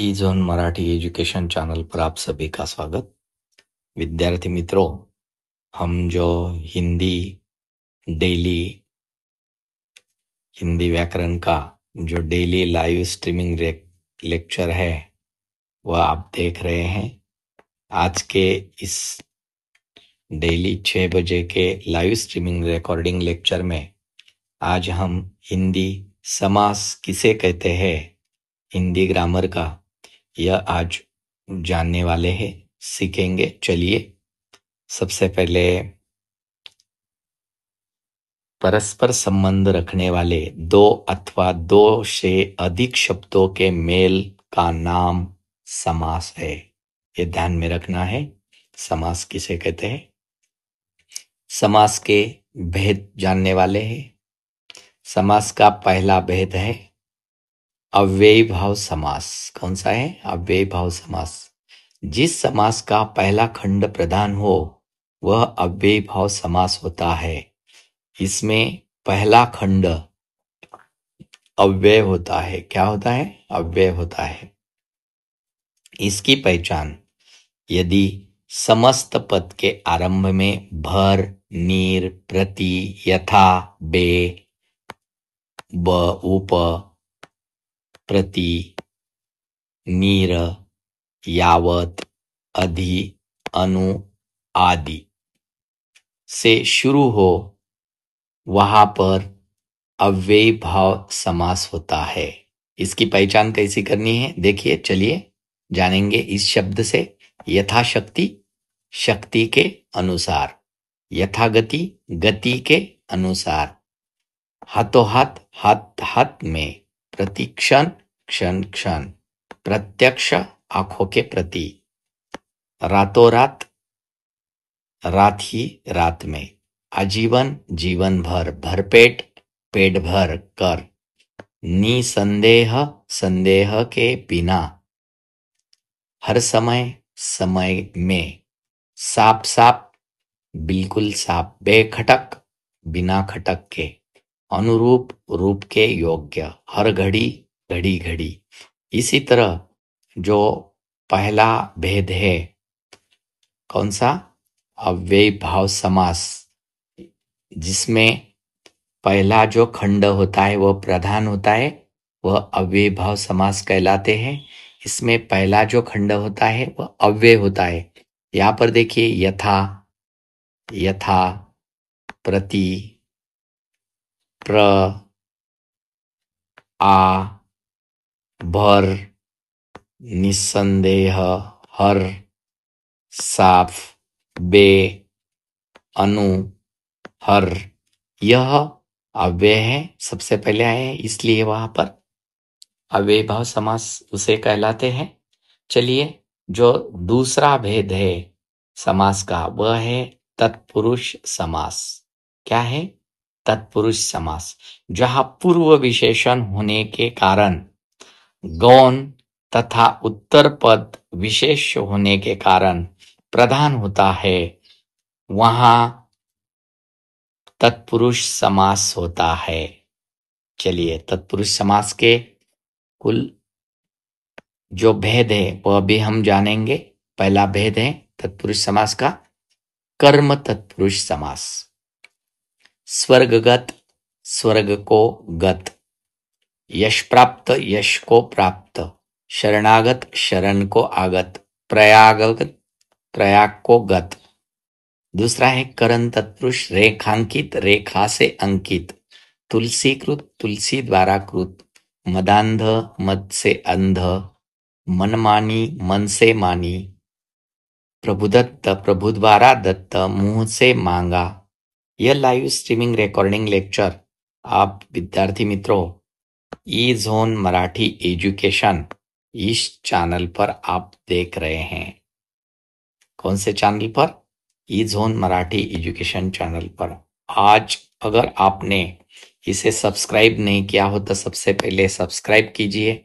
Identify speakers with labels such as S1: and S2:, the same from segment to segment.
S1: ई zone Marathi education channel पर आप सभी का स्वागत। विद्यार्थी मित्रों, हम जो डेली हिंदी व्याकरण का जो डेली लाइव स्ट्रीमिंग लेक्चर है वह आप देख रहे हैं। आज के इस डेली 6 बजे के लाइव स्ट्रीमिंग रिकॉर्डिंग लेक्चर में आज हम हिंदी समास किसे कहते हैं, हिंदी ग्रामर का यह आज जानने वाले हैं, सीखेंगे। चलिए, सबसे पहले परस्पर संबंध रखने वाले दो अथवा दो से अधिक शब्दों के मेल का नाम समास है। ये ध्यान में रखना है, समास किसे कहते हैं। समास के भेद जानने वाले हैं। समास का पहला भेद है अव्ययी भाव समास। कौन सा है? अव्ययी भाव समास। जिस समास का पहला खंड प्रधान हो वह अव्ययी भाव समास होता है। इसमें पहला खंड अव्यय होता है। क्या होता है? अव्यय होता है। इसकी पहचान, यदि समस्त पद के आरंभ में भर, नीर, प्रति, यथा, बे, ब, उप, प्रति, नीर, यावत, अधि, अनु आदि से शुरू हो, वहां पर अव्ययी भाव समास होता है। इसकी पहचान कैसी करनी है, देखिए, चलिए जानेंगे इस शब्द से। यथाशक्ति, शक्ति के अनुसार। यथागति, गति के अनुसार। हाथोहाथ, हाथ हाथ में। प्रतिक्षण, क्षण क्षण। प्रत्यक्ष, आंखों के प्रति। रातों रात, रात ही रात में। आजीवन, जीवन भर। भरपेट, पेट भर कर। निसंदेह, संदेह के बिना। हर समय, समय में। साफ साफ, बिल्कुल साफ। बेखटक, बिना खटक के। अनुरूप, रूप के योग्य। हर घड़ी, घड़ी घड़ी। इसी तरह जो पहला भेद है, कौन सा? अव्ययी भाव समास, जिसमें पहला जो खंड होता है वह प्रधान होता है, वह अव्ययी भाव समास कहलाते हैं। इसमें पहला जो खंड होता है वह अव्यय होता है। यहां पर देखिए, यथा, यथा, प्रति, प्र, आ, भर, निसंदेह, हर, साफ, बे, अनु, हर, यह अव्यय है। सबसे पहले आए हैं, इसलिए वहां पर अव्ययी भाव समास उसे कहलाते हैं। चलिए, जो दूसरा भेद है समास का वह है तत्पुरुष समास। क्या है? तत्पुरुष समास, जहां पूर्व विशेषण होने के कारण गौण तथा उत्तर पद विशेष होने के कारण प्रधान होता है, वहां तत्पुरुष समास होता है। चलिए, तत्पुरुष समास के कुल जो भेद है वह भी हम जानेंगे। पहला भेद है तत्पुरुष समास का कर्म तत्पुरुष समास। स्वर्गगत, स्वर्ग को गत। यश प्राप्त, यश को प्राप्त। शरणागत, शरण को आगत। प्रयागत, प्रयाग को गत। दूसरा है करण तत्पुरुष रेखांकित, रेखा से अंकित। तुलसीकृत, तुलसी द्वारा कृत। मदांध, मद से अंध। मनमानी, मन से मानी। प्रभुदत्त, प्रभु द्वारा दत्त, मुंह से मांगा। यह लाइव स्ट्रीमिंग रिकॉर्डिंग लेक्चर आप विद्यार्थी मित्रों ई जोन मराठी एजुकेशन इस चैनल पर आप देख रहे हैं। कौन से चैनल पर? ई जोन मराठी एजुकेशन चैनल पर। आज अगर आपने इसे सब्सक्राइब नहीं किया हो तो सबसे पहले सब्सक्राइब कीजिए,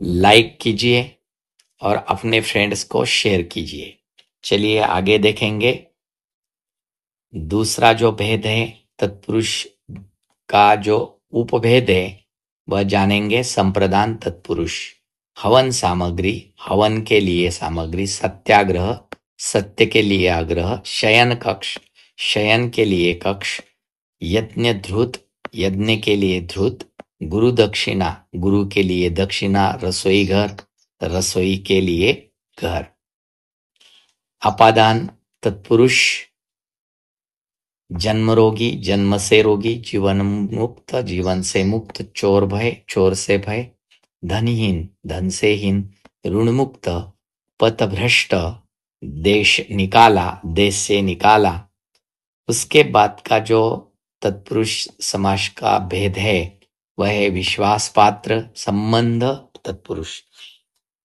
S1: लाइक कीजिए और अपने फ्रेंड्स को शेयर कीजिए। चलिए आगे देखेंगे। दूसरा जो भेद है तत्पुरुष का, जो उपभेद है वह जानेंगे, संप्रदान तत्पुरुष। हवन सामग्री, हवन के लिए सामग्री। सत्याग्रह, सत्य के लिए आग्रह। शयन कक्ष, शयन के लिए कक्ष। यज्ञ ध्रुत, यज्ञ के लिए ध्रुत। गुरु दक्षिणा, गुरु के लिए दक्षिणा। रसोई घर, रसोई के लिए घर। अपादान तत्पुरुष, जन्म रोगी, जन्म से रोगी। जीवन मुक्त, जीवन से मुक्त। चोर भय, चोर से भय। धनहीन, धन से हीन। ऋण मुक्त, पथभ्रष्ट। देश निकाला, देश से निकाला। उसके बाद का जो तत्पुरुष समास का भेद है वह है विश्वास पात्र, संबंध तत्पुरुष।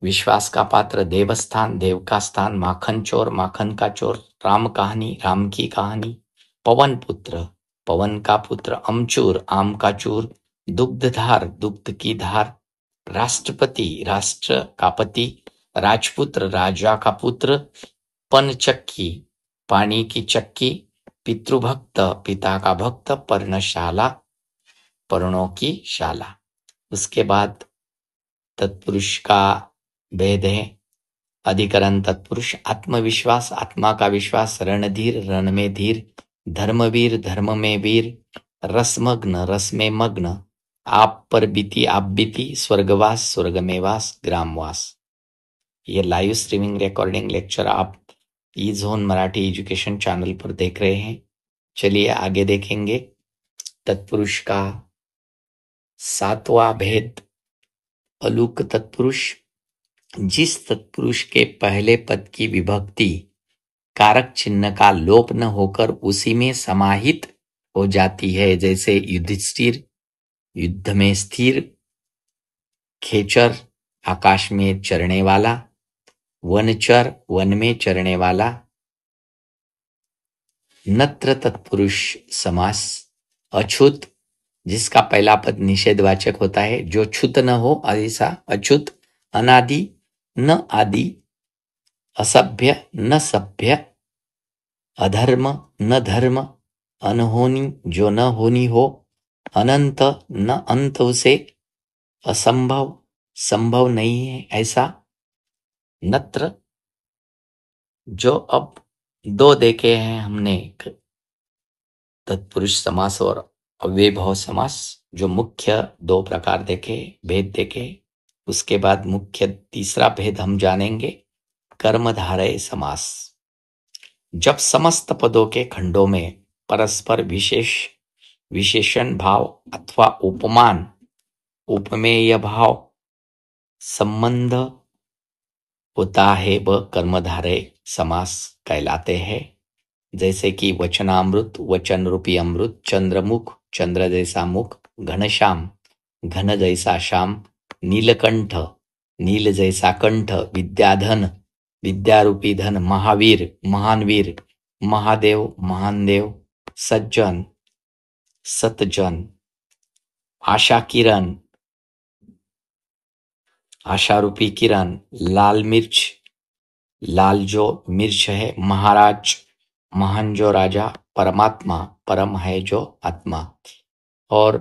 S1: विश्वास का पात्र देवस्थान, देव का स्थान। माखन चोर, माखन का चोर। राम कहानी, राम की कहानी। पवन पुत्र, पवन का पुत्र। अमचूर, आम का चूर। दुग्धधार, दुग्ध की धार। राष्ट्रपति, राष्ट्र का पति। राजपुत्र, राजा का पुत्र। पनचक्की, पानी की चक्की। पितृभक्त, पिता का भक्त। पर्णशाला, पर्णों की शाला। उसके बाद तत्पुरुष का भेद है। अधिकरण तत्पुरुष, आत्मविश्वास, आत्मा का विश्वास। रणधीर, रण में धीर। धर्मवीर, धर्म में वीर। रसमग्न, रस में मग्न। आप पर बीती, आप बीती। स्वर्गवास, स्वर्ग में वास। ग्रामवास। ये लाइव स्ट्रीमिंग रिकॉर्डिंग लेक्चर आप ई जोन मराठी एजुकेशन चैनल पर देख रहे हैं। चलिए आगे देखेंगे तत्पुरुष का 7वां भेद, अलूक तत्पुरुष। जिस तत्पुरुष के पहले पद की विभक्ति कारक चिन्ह का लोप न होकर उसी में समाहित हो जाती है, जैसे युधिष्ठिर, युद्ध में स्थिर। खेचर, आकाश में चरने वाला। वनचर, वन में चरने वाला। नत्र तत्पुरुष समास, अछूत, जिसका पहला पद निषेधवाचक होता है, जो छूत न हो ऐसा अछूत। अनादि, न आदि। असभ्य, न सभ्य। अधर्म, न धर्म। अनहोनी, जो न होनी हो। अनंत, न अंत उसे। असंभव, संभव नहीं है ऐसा। नत्र, जो अब 2 देखे हैं हमने, तत्पुरुष समास और अव्ययभाव समास, जो मुख्य 2 प्रकार देखे, भेद देखे। उसके बाद मुख्य तीसरा भेद हम जानेंगे, कर्मधारय समास। जब समस्त पदों के खंडों में परस्पर विशेषण भाव अथवा उपमान, उपमेय भाव संबंध होता है वह कर्मधारय समास कहलाते हैं। जैसे कि वचनामृत, वचन रूपी अमृत। चंद्रमुख, चंद्र जैसा मुख। घनश्याम, घन जैसा श्याम। नीलकंठ, नील जैसा कंठ। विद्याधन, विद्यारूपी धन। महावीर, महान वीर। महादेव, महान देव। सज्जन, सतजन। आशा किरण, आशा रूपी किरण। लाल मिर्च, लाल जो मिर्च है। महाराज, महान जो राजा। परमात्मा, परम है जो आत्मा। और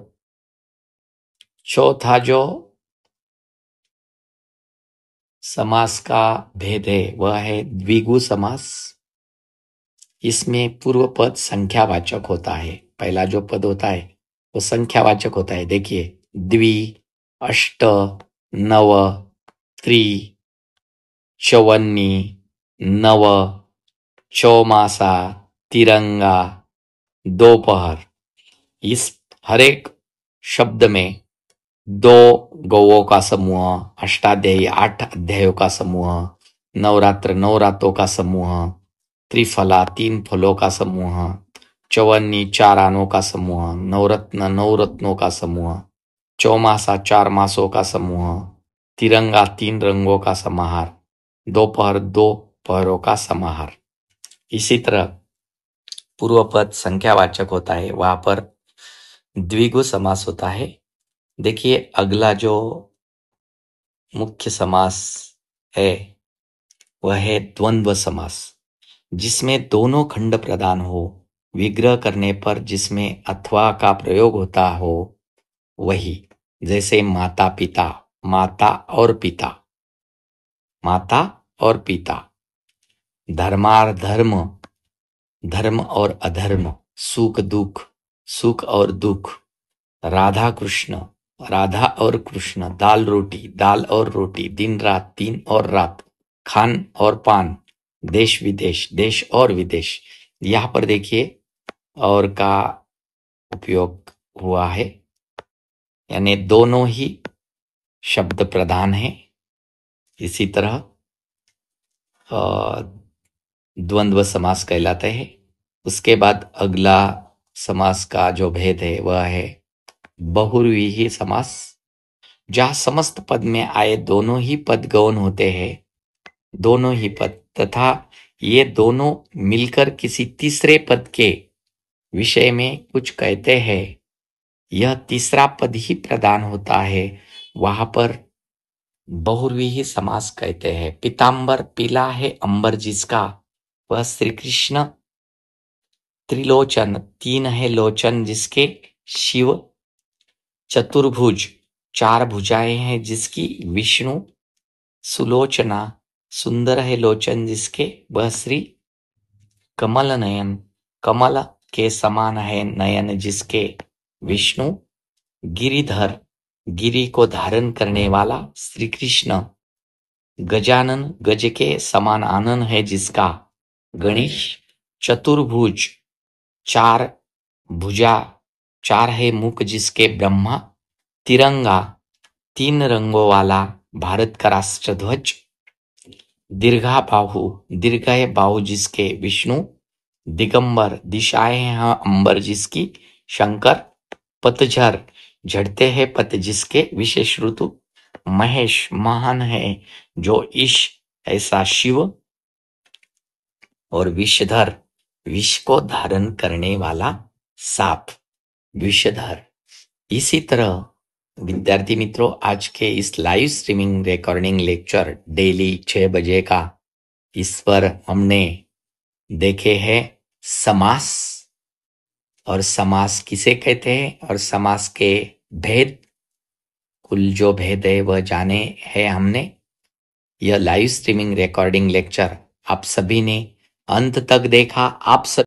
S1: चौथा जो समास का भेद है वह है द्विगु समास। इसमें पूर्व पद संख्यावाचक होता है। पहला जो पद होता है वो संख्यावाचक होता है। देखिए, द्वि, अष्ट, नव, त्रि, चौवन्नी, नव, चौमासा, तिरंगा, दोपहर। इस हर एक शब्द में 2 गौओं का समूह, अष्टाध्यायी 8 अध्यायों का समूह, नवरात्र 9 रातों का समूह, त्रिफला 3 फलों का समूह, चौवन्नी 4 आनों का समूह, नवरत्न 9 रत्नों का समूह, चौमासा 4 मासों का समूह, तिरंगा 3 रंगों का समाहार, दोपहर 2 पहरों का समाहार। इसी तरह पूर्व पद संख्यावाचक होता है, वहां पर द्विगु समास होता है। देखिए अगला जो मुख्य समास है वह है द्वंद्व समास, जिसमें दोनों खंड प्रदान हो। विग्रह करने पर जिसमें अथवा का प्रयोग होता हो वही। जैसे माता पिता, माता और पिता। माता और पिता। धर्माधर्म, धर्म और अधर्म। सुख दुख, सुख और दुख। राधा कृष्ण, राधा और कृष्ण। दाल रोटी, दाल और रोटी। दिन रात, दिन और रात। खान और पान। देश विदेश, देश और विदेश। यहाँ पर देखिए और का उपयोग हुआ है, यानी दोनों ही शब्द प्रधान है। इसी तरह द्वंद्व समास कहलाते हैं। उसके बाद अगला समास का जो भेद है वह है बहुव्रीहि समास, जहाँ समस्त पद में आए दोनों ही पद गौण होते हैं, दोनों ही पद, तथा ये दोनों मिलकर किसी तीसरे पद के विषय में कुछ कहते हैं, यह तीसरा पद ही प्रदान होता है, वहां पर बहुव्रीहि समास कहते हैं। पीतांबर, पीला है अंबर जिसका, वह श्री कृष्ण। त्रिलोचन, तीन है लोचन जिसके, शिव। चतुर्भुज, चार भुजाएं हैं जिसकी, विष्णु। सुलोचना, सुंदर है लोचन जिसके, वह श्री। कमल नयन, कमल के समान है नयन जिसके, विष्णु। गिरिधर, गिरि को धारण करने वाला, श्री कृष्ण। गजानन, गज के समान आनन है जिसका, गणेश। चतुर्भुज, चार भुजा, चार है मुख जिसके, ब्रह्मा। तिरंगा, तीन रंगों वाला, भारत का राष्ट्रध्वज। दीर्घा बाहु, दीर्घ है बाहु जिसके, विष्णु। दिगंबर, दिशाएं हैं अंबर जिसकी, शंकर। पतझर, झड़ते हैं पत जिसके, विशेष ऋतु। महेश, महान है जो ईश, ऐसा शिव। और विषधर, विष को धारण करने वाला सांप, विषधर। इसी तरह विद्यार्थी मित्रों, आज के इस live streaming recording lecture daily 6 बजे का, इस पर हमने देखे हैं समास, और समास किसे कहते हैं और समास के भेद, कुल जो भेद है वह जाने हैं हमने। यह लाइव स्ट्रीमिंग रिकॉर्डिंग लेक्चर आप सभी ने अंत तक देखा। आप